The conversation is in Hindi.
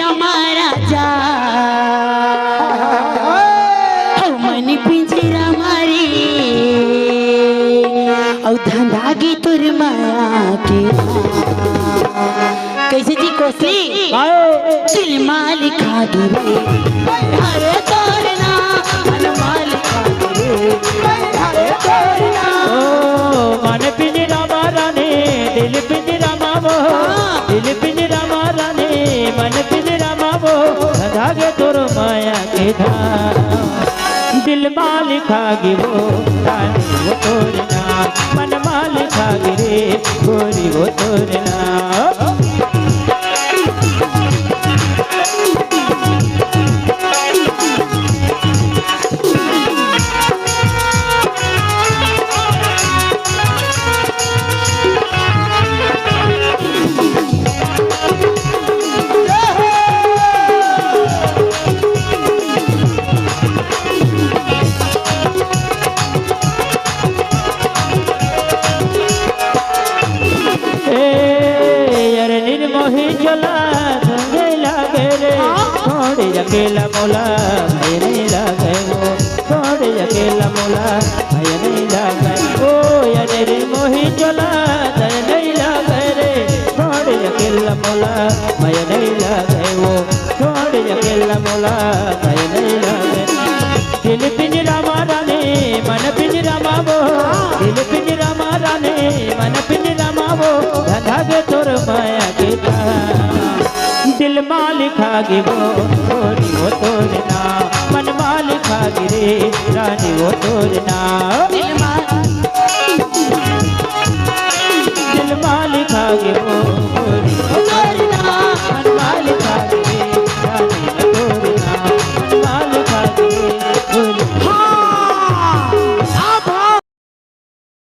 पिंजरा राजा मन पिंजरा मारे और धंधागी तुर माया के कैसे जी कोसली दिल मालिक खा गिरे अरे तोरना मन मालिक खा गिरे अरे तोरना मन पिंजरा मारा ने दिल पिंजरा मावो दिल पिंजरा मारा ने मन पिंजरा मावो धागे तोर माया के धाम दिल मालिक खागी वो रानी वो तोरना मन मालिक खागी रे गोरी वो तोरना अकेला मोला भय नहीं लागे वो थोड़े अकेला मोला भय नहीं लागे ओ यारे रे मोही चला दर नहीं लागे रे थोड़े अकेला मोला भय नहीं लागे वो थोड़े अकेला मोला भय नहीं लागे दिल पिंजरा मारा ने मन पिंजरा मावो दिल पिंजरा मारा ने मन पिंजरा मावो धागे तोर माया के दिल मालिक खागी वो तोरना मन मालिक खागी रे रानी वो तोरना दिल मालिक खागी वो